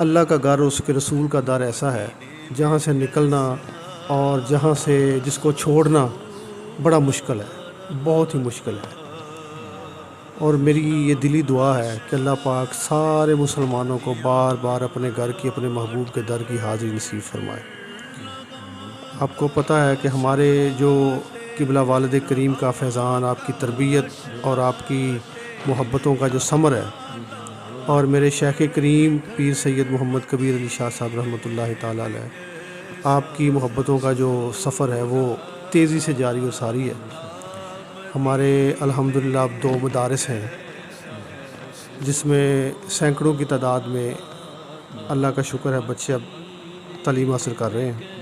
اللہ کا گھر اس کے رسول کا در ایسا ہے جہاں سے نکلنا اور جہاں سے جس کو چھوڑنا بڑا مشکل ہے، بہت ہی مشکل ہے۔ اور میری یہ دلی دعا ہے کہ اللہ پاک سارے مسلمانوں کو بار بار اپنے گھر کی، اپنے محبوب کے در کی حاضری نصیب فرمائے۔ آپ کو پتہ ہے کہ ہمارے جو قبلہ والد کریم کا فیضان، آپ کی تربیت اور آپ کی محبتوں کا جو ثمر ہے، اور میرے شیخ کریم پیر سید محمد کبیر علی شاہ صاحب رحمۃ اللہ تعالیٰ علیہ، آپ کی محبتوں کا جو سفر ہے وہ تیزی سے جاری و ساری ہے۔ ہمارے الحمدللہ اب 2 مدارس ہیں جس میں سینکڑوں کی تعداد میں اللہ کا شکر ہے بچے اب تعلیم حاصل کر رہے ہیں۔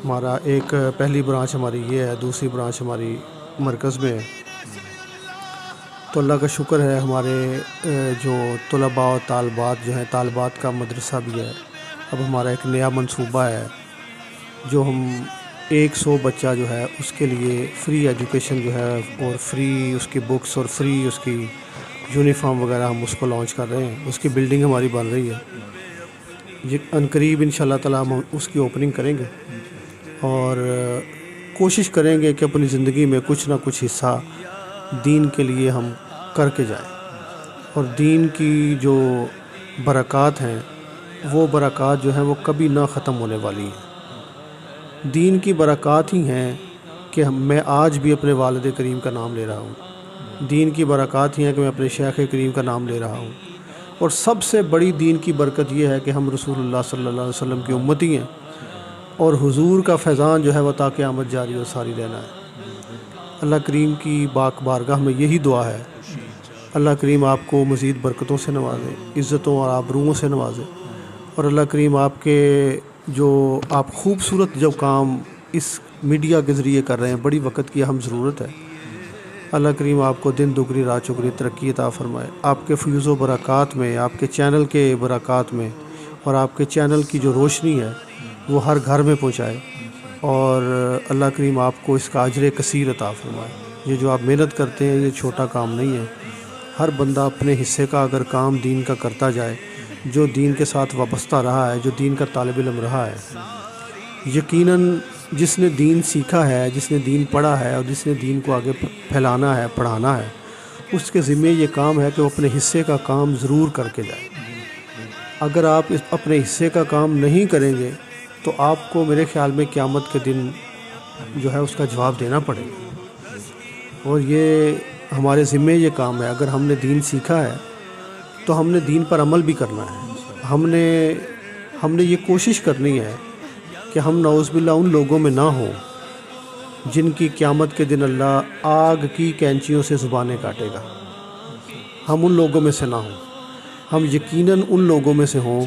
ہمارا ایک پہلی برانچ ہماری یہ ہے، دوسری برانچ ہماری مرکز میں ہے۔ تو اللہ کا شکر ہے ہمارے جو طلباء و طالبات جو ہیں، طالبات کا مدرسہ بھی ہے۔ اب ہمارا ایک نیا منصوبہ ہے جو ہم 100 بچہ جو ہے اس کے لیے فری ایجوکیشن جو ہے اور فری اس کی بکس اور فری اس کی یونیفارم وغیرہ ہم اس کو لانچ کر رہے ہیں۔ اس کی بلڈنگ ہماری بن رہی ہے، یہ عنقریب انشاءاللہ تعالیٰ ہم اس کی اوپننگ کریں گے اور کوشش کریں گے کہ اپنی زندگی میں کچھ نہ کچھ حصہ دین کے لیے ہم کر کے جائیں، اور دین کی جو برکات ہیں وہ برکات جو ہیں وہ کبھی نہ ختم ہونے والی ہیں۔ دین کی برکات ہی ہیں کہ میں آج بھی اپنے والد کریم کا نام لے رہا ہوں، دین کی برکات ہی ہیں کہ میں اپنے شیخ کریم کا نام لے رہا ہوں، اور سب سے بڑی دین کی برکت یہ ہے کہ ہم رسول اللہ صلی اللہ علیہ وسلم کی امتی ہیں، اور حضور کا فیضان جو ہے وہ تا قیامت جاری و ساری رہنا ہے۔ اللہ کریم کی پاک بارگاہ میں یہی دعا ہے، اللہ کریم آپ کو مزید برکتوں سے نوازے، عزتوں اور آبروؤں سے نوازے، اور اللہ کریم آپ کے جو آپ خوبصورت جو کام اس میڈیا کے ذریعے کر رہے ہیں، بڑی وقت کی اہم ضرورت ہے، اللہ کریم آپ کو دن دگنی رات چگنی ترقی عطا فرمائے، آپ کے فیوز و برکات میں، آپ کے چینل کے برکات میں، اور آپ کے چینل کی جو روشنی ہے وہ ہر گھر میں پہنچائے، اور اللہ کریم آپ کو اس کا اجر کثیر عطا فرمائے۔ یہ جو آپ محنت کرتے ہیں یہ چھوٹا کام نہیں ہے، ہر بندہ اپنے حصے کا اگر کام دین کا کرتا جائے، جو دین کے ساتھ وابستہ رہا ہے، جو دین کا طالب علم رہا ہے، یقیناً جس نے دین سیکھا ہے، جس نے دین پڑھا ہے اور جس نے دین کو آگے پھیلانا ہے، پڑھانا ہے، اس کے ذمہ یہ کام ہے کہ وہ اپنے حصے کا کام ضرور کر کے جائے۔ اگر آپ اپنے حصے کا کام نہیں کریں گے تو آپ کو میرے خیال میں قیامت کے دن جو ہے اس کا جواب دینا پڑے گا، اور یہ ہمارے ذمہ یہ کام ہے۔ اگر ہم نے دین سیکھا ہے تو ہم نے دین پر عمل بھی کرنا ہے، ہم نے یہ کوشش کرنی ہے کہ ہم نعوذ باللہ ان لوگوں میں نہ ہوں جن کی قیامت کے دن اللہ آگ کی کینچیوں سے زبانیں کاٹے گا، ہم ان لوگوں میں سے نہ ہوں، ہم یقیناً ان لوگوں میں سے ہوں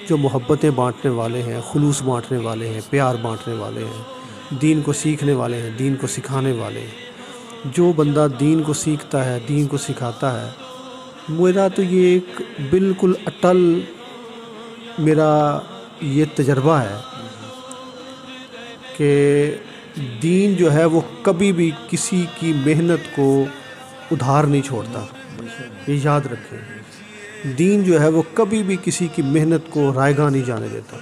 جو محبتیں بانٹنے والے ہیں، خلوص بانٹنے والے ہیں، پیار بانٹنے والے ہیں، دین کو سیکھنے والے ہیں، دین کو سکھانے والے ہیں۔ جو بندہ دین کو سیکھتا ہے، دین کو سکھاتا ہے، میرا تو یہ ایک بالکل اٹل میرا یہ تجربہ ہے کہ دین جو ہے وہ کبھی بھی کسی کی محنت کو ادھار نہیں چھوڑتا، یہ یاد رکھیں۔ دین جو ہے وہ کبھی بھی کسی کی محنت کو رائیگاں نہیں جانے دیتا،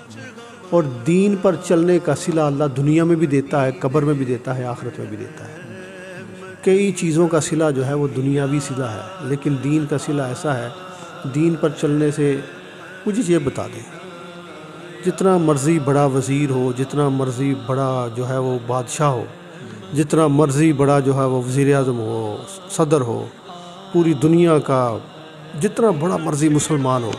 اور دین پر چلنے کا صلہ اللہ دنیا میں بھی دیتا ہے، قبر میں بھی دیتا ہے، آخرت میں بھی دیتا ہے۔ کئی چیزوں کا صلہ جو ہے وہ دنیاوی صلہ ہے، لیکن دین کا صلہ ایسا ہے، دین پر چلنے سے مجھے یہ بتا دیں، جتنا مرضی بڑا وزیر ہو، جتنا مرضی بڑا جو ہے وہ بادشاہ ہو، جتنا مرضی بڑا جو ہے وہ وزیر اعظم ہو، صدر ہو، پوری دنیا کا جتنا بڑا مرضی مسلمان ہو،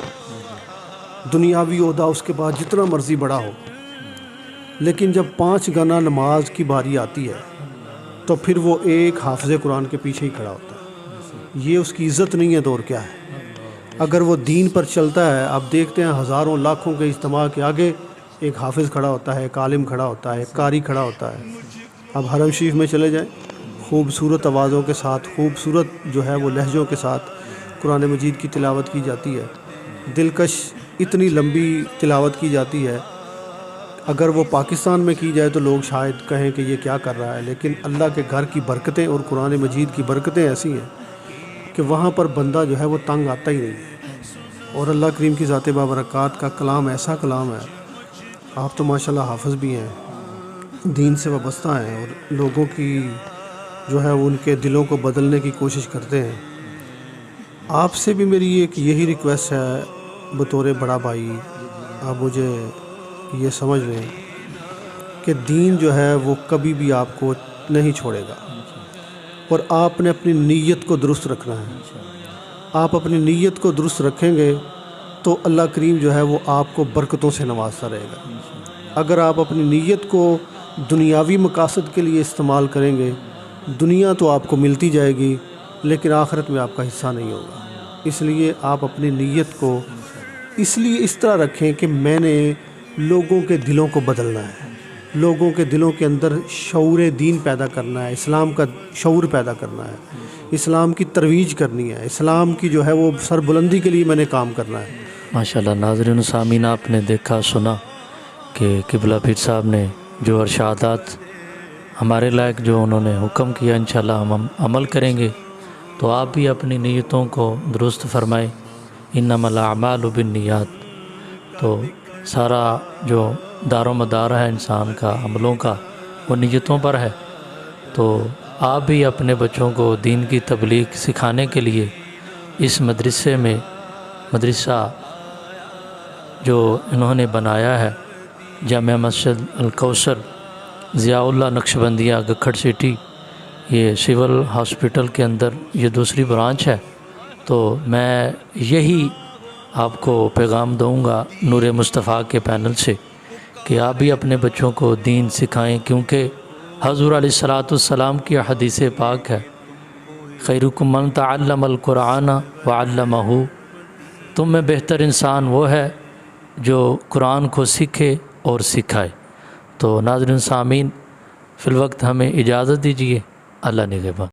دنیاوی عہدہ اس کے بعد جتنا مرضی بڑا ہو، لیکن جب 5 گانا نماز کی باری آتی ہے تو پھر وہ ایک حافظ قرآن کے پیچھے ہی کھڑا ہوتا ہے۔ یہ اس کی عزت نہیں ہے تو اور کیا ہے؟ اگر وہ دین پر چلتا ہے، آپ دیکھتے ہیں ہزاروں لاکھوں کے اجتماع کے آگے ایک حافظ کھڑا ہوتا ہے، ایک عالم کھڑا ہوتا ہے، ایک قاری کھڑا ہوتا ہے۔ اب حرم شریف میں چلے جائیں، خوبصورت آوازوں کے ساتھ، خوبصورت جو ہے وہ لہجوں کے ساتھ قرآن مجید کی تلاوت کی جاتی ہے، دلکش اتنی لمبی تلاوت کی جاتی ہے، اگر وہ پاکستان میں کی جائے تو لوگ شاید کہیں کہ یہ کیا کر رہا ہے، لیکن اللہ کے گھر کی برکتیں اور قرآن مجید کی برکتیں ایسی ہیں کہ وہاں پر بندہ جو ہے وہ تنگ آتا ہی نہیں، اور اللہ کریم کی ذات بابرکات کا کلام ایسا کلام ہے. آپ تو ماشاءاللہ حافظ بھی ہیں, دین سے وابستہ ہیں, اور لوگوں کی جو ہے ان کے دلوں کو بدلنے کی کوشش کرتے ہیں. آپ سے بھی میری ایک یہی ریکویسٹ ہے بطور بڑا بھائی, آپ مجھے یہ سمجھ لیں کہ دین جو ہے وہ کبھی بھی آپ کو نہیں چھوڑے گا, اور آپ نے اپنی نیت کو درست رکھنا ہے. آپ اپنی نیت کو درست رکھیں گے تو اللہ کریم جو ہے وہ آپ کو برکتوں سے نوازتا رہے گا. اگر آپ اپنی نیت کو دنیاوی مقاصد کے لیے استعمال کریں گے, دنیا تو آپ کو ملتی جائے گی لیکن آخرت میں آپ کا حصہ نہیں ہوگا. اس لیے آپ اپنی نیت کو اس طرح رکھیں کہ میں نے لوگوں کے دلوں کو بدلنا ہے, لوگوں کے دلوں کے اندر شعور دین پیدا کرنا ہے, اسلام کا شعور پیدا کرنا ہے, اسلام کی ترویج کرنی ہے, اسلام کی جو ہے وہ سربلندی کے لیے میں نے کام کرنا ہے. ماشاءاللہ. ناظرین و سامعین, آپ نے دیکھا سنا کہ قبلہ پیر صاحب نے جو ارشادات ہمارے لائق جو انہوں نے حکم کیا, انشاءاللہ ہم عمل کریں گے. تو آپ بھی اپنی نیتوں کو درست فرمائیں, انما الاعمال بالنیات. تو سارا جو دار و مدار ہے انسان کا عملوں کا وہ نیتوں پر ہے. تو آپ بھی اپنے بچوں کو دین کی تبلیغ سکھانے کے لیے اس مدرسے میں, مدرسہ جو انہوں نے بنایا ہے جامع مسجد الکوثر ضیاء اللہ نقشبندیہ گکھڑ سٹی, یہ سول ہاسپٹل کے اندر یہ دوسری برانچ ہے. تو میں یہی آپ کو پیغام دوں گا نور مصطفیٰ کے پینل سے کہ آپ بھی اپنے بچوں کو دین سکھائیں, کیونکہ حضور علیہ الصلاۃ والسلام کی حدیث پاک ہے, خیرکم من تعلم القرآن وعلمہ. تم میں بہتر انسان وہ ہے جو قرآن کو سیکھے اور سکھائے. تو ناظرین سامعین, فی الوقت ہمیں اجازت دیجیے. اللہ نگہبان.